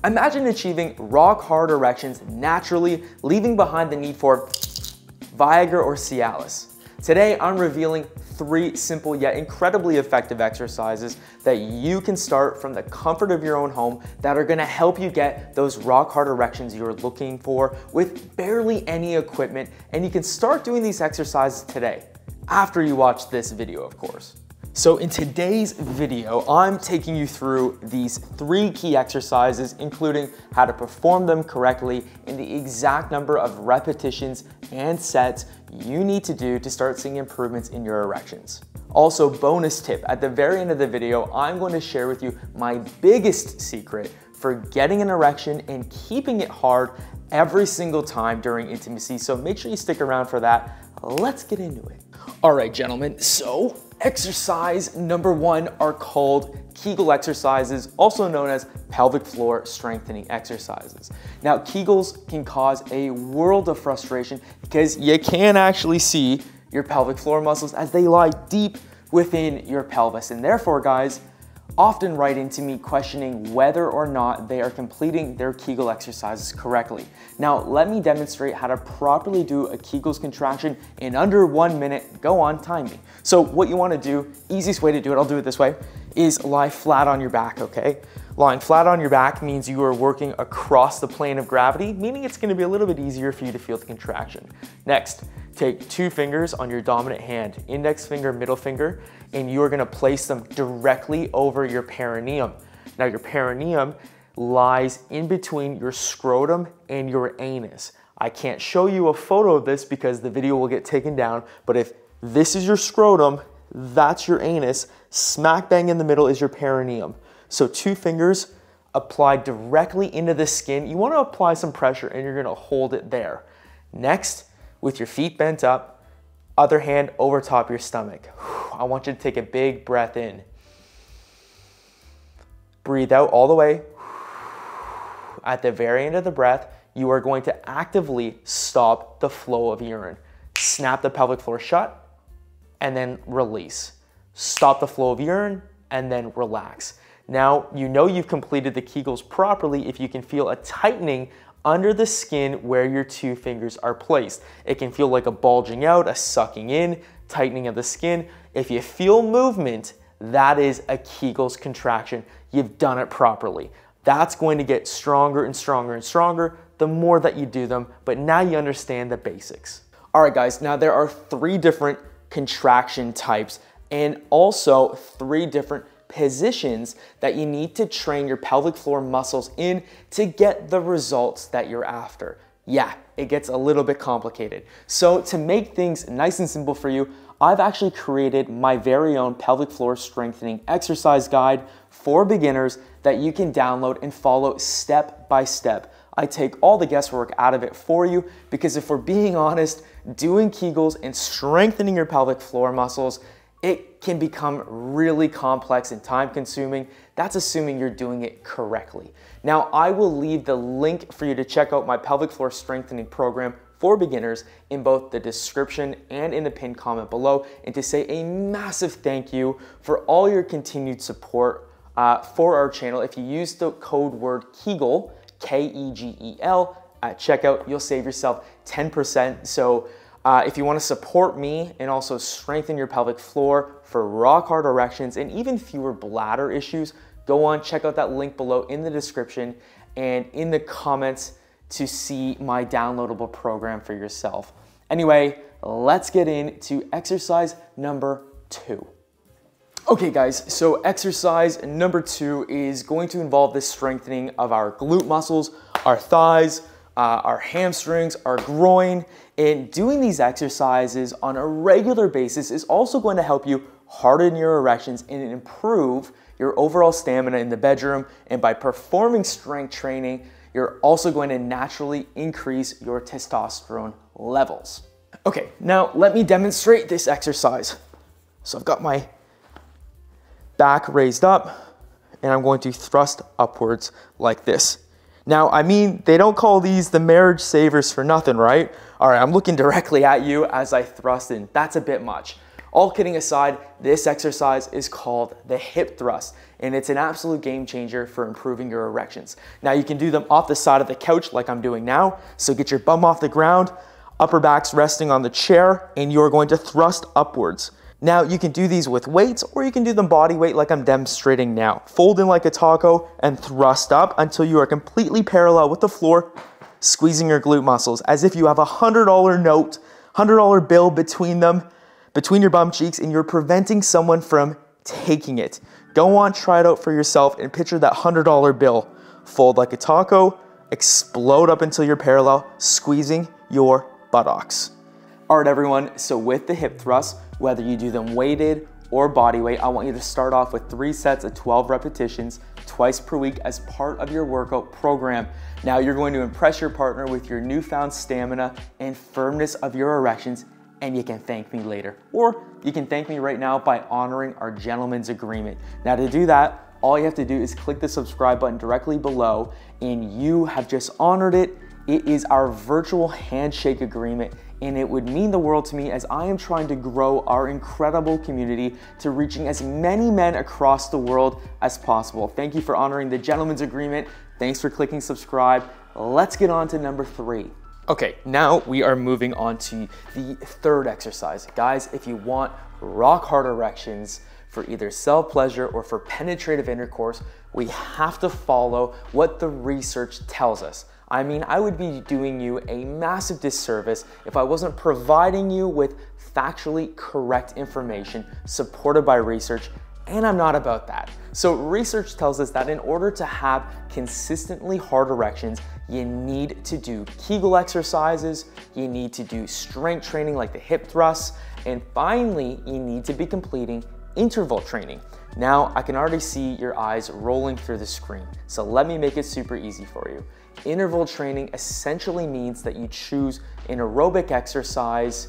Imagine achieving rock hard erections naturally, leaving behind the need for Viagra or Cialis. Today, I'm revealing 3 simple yet incredibly effective exercises that you can start from the comfort of your own home that are gonna help you get those rock hard erections you're looking for with barely any equipment, and you can start doing these exercises today, after you watch this video, of course. So in today's video, I'm taking you through these 3 key exercises, including how to perform them correctly and the exact number of repetitions and sets you need to do to start seeing improvements in your erections. Also, bonus tip, at the very end of the video, I'm going to share with you my biggest secret for getting an erection and keeping it hard every single time during intimacy. So make sure you stick around for that. Let's get into it. All right, gentlemen, so exercise number 1 are called Keele exercises, also known as pelvic floor strengthening exercises. Now, Kegels can cause a world of frustration because you can actually see your pelvic floor muscles as they lie deep within your pelvis. And therefore, guys, often write into me questioning whether or not they are completing their Kegel exercises correctly. Now, let me demonstrate how to properly do a Kegel's contraction in under 1 minute. Go on, time me. So what you want to do, easiest way to do it, I'll do it this way, is lie flat on your back, okay? Lying flat on your back means you are working across the plane of gravity, meaning it's going to be a little bit easier for you to feel the contraction. Next, take 2 fingers on your dominant hand, index finger, middle finger, and you are going to place them directly over your perineum. Now, your perineum lies in between your scrotum and your anus. I can't show you a photo of this because the video will get taken down, but if this is your scrotum, that's your anus, smack bang in the middle is your perineum. So 2 fingers applied directly into the skin. You want to apply some pressure and you're going to hold it there. Next, with your feet bent up, other hand over top your stomach. I want you to take a big breath in. Breathe out all the way. At the very end of the breath, you are going to actively stop the flow of urine. Snap the pelvic floor shut and then release. Stop the flow of urine and then relax. Now, you know you've completed the Kegels properly if you can feel a tightening under the skin where your 2 fingers are placed. It can feel like a bulging out, a sucking in, tightening of the skin. If you feel movement, that is a Kegels contraction. You've done it properly. That's going to get stronger and stronger and stronger the more that you do them, but now you understand the basics. All right, guys, now there are 3 different contraction types and also 3 different positions that you need to train your pelvic floor muscles in to get the results that you're after. Yeah, it gets a little bit complicated. So to make things nice and simple for you, I've actually created my very own pelvic floor strengthening exercise guide for beginners that you can download and follow step by step. I take all the guesswork out of it for you because if we're being honest, doing Kegels and strengthening your pelvic floor muscles, it can become really complex and time consuming. That's assuming you're doing it correctly. Now, I will leave the link for you to check out my pelvic floor strengthening program for beginners in both the description and in the pinned comment below, and to say a massive thank you for all your continued support for our channel. If you use the code word Kegel, K-E-G-E-L, at checkout, you'll save yourself 10%. So if you want to support me and also strengthen your pelvic floor for rock hard erections and even fewer bladder issues, go on, check out that link below in the description and in the comments to see my downloadable program for yourself. Anyway, let's get into exercise number 2. Okay guys, so exercise number 2 is going to involve the strengthening of our glute muscles, our thighs, our hamstrings, our groin, and doing these exercises on a regular basis is also going to help you harden your erections and improve your overall stamina in the bedroom. And by performing strength training, you're also going to naturally increase your testosterone levels. Okay, now let me demonstrate this exercise. So I've got my back raised up and I'm going to thrust upwards like this. Now, I mean, they don't call these the marriage savers for nothing, right? All right, I'm looking directly at you as I thrust in. That's a bit much. All kidding aside, this exercise is called the hip thrust, and it's an absolute game changer for improving your erections. Now you can do them off the side of the couch like I'm doing now. So get your bum off the ground, upper back's resting on the chair, and you're going to thrust upwards. Now you can do these with weights, or you can do them body weight like I'm demonstrating now. Fold in like a taco and thrust up until you are completely parallel with the floor, squeezing your glute muscles as if you have a $100 note, $100 bill between your bum cheeks, and you're preventing someone from taking it. Go on, try it out for yourself, and picture that $100 bill. Fold like a taco, explode up until you're parallel, squeezing your buttocks. All right, everyone, so with the hip thrust, whether you do them weighted or body weight, I want you to start off with 3 sets of 12 repetitions twice per week as part of your workout program. Now you're going to impress your partner with your newfound stamina and firmness of your erections, and you can thank me later. Or you can thank me right now by honoring our gentleman's agreement. Now to do that, all you have to do is click the subscribe button directly below, and you have just honored it. It is our virtual handshake agreement, and it would mean the world to me as I am trying to grow our incredible community to reaching as many men across the world as possible. Thank you for honoring the gentleman's agreement. Thanks for clicking subscribe. Let's get on to number 3. Okay, now we are moving on to the third exercise. Guys, if you want rock hard erections for either self-pleasure or for penetrative intercourse, we have to follow what the research tells us. I mean, I would be doing you a massive disservice if I wasn't providing you with factually correct information supported by research, and I'm not about that. So research tells us that in order to have consistently hard erections, you need to do Keele exercises, you need to do strength training like the hip thrusts, and finally, you need to be completing interval training. Now, I can already see your eyes rolling through the screen, so let me make it super easy for you. Interval training essentially means that you choose an aerobic exercise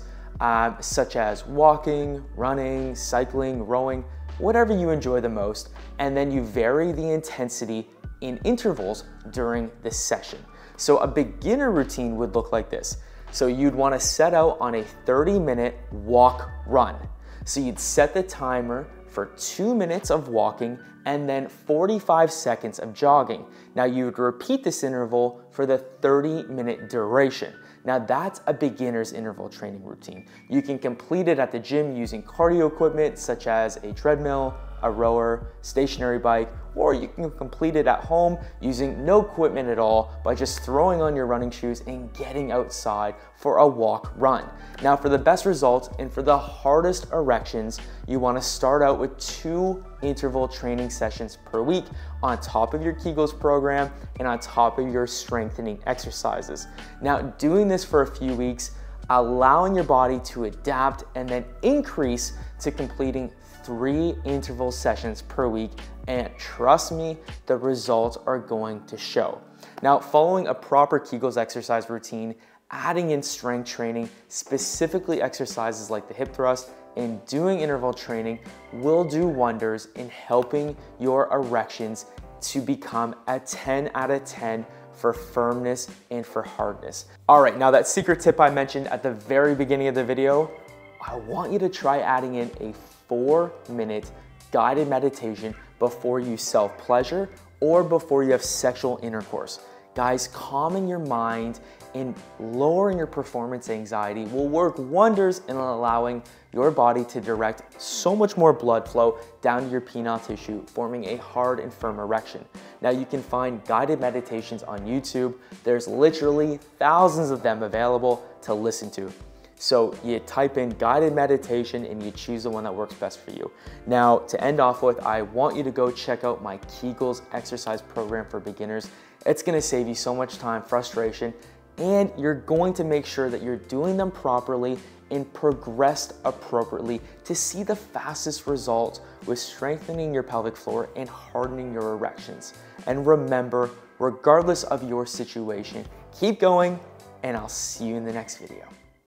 such as walking, running, cycling, rowing, whatever you enjoy the most, and then you vary the intensity in intervals during the session. So a beginner routine would look like this. So you'd want to set out on a 30-minute walk run. So you'd set the timer for 2 minutes of walking and then 45 seconds of jogging. Now you would repeat this interval for the 30-minute duration. Now that's a beginner's interval training routine. You can complete it at the gym using cardio equipment such as a treadmill, a rower, stationary bike, or you can complete it at home using no equipment at all by just throwing on your running shoes and getting outside for a walk run. Now for the best results and for the hardest erections, you want to start out with 2 interval training sessions per week on top of your Kegels program and on top of your strengthening exercises. Now doing this for a few weeks, allowing your body to adapt and then increase to completing 3 interval sessions per week, and trust me, the results are going to show. Now, following a proper Kegels exercise routine, adding in strength training, specifically exercises like the hip thrust, and doing interval training will do wonders in helping your erections to become a 10 out of 10 for firmness and for hardness. All right, now that secret tip I mentioned at the very beginning of the video, I want you to try adding in a 4-minute guided meditation before you self-pleasure or before you have sexual intercourse. Guys, calming your mind and lowering your performance anxiety will work wonders in allowing your body to direct so much more blood flow down to your penile tissue, forming a hard and firm erection. Now you can find guided meditations on YouTube. There's literally thousands of them available to listen to. So you type in guided meditation and you choose the one that works best for you. Now to end off with, I want you to go check out my Kegels exercise program for beginners. It's gonna save you so much time, frustration, and you're going to make sure that you're doing them properly and progressed appropriately to see the fastest results with strengthening your pelvic floor and hardening your erections. And remember, regardless of your situation, keep going, and I'll see you in the next video.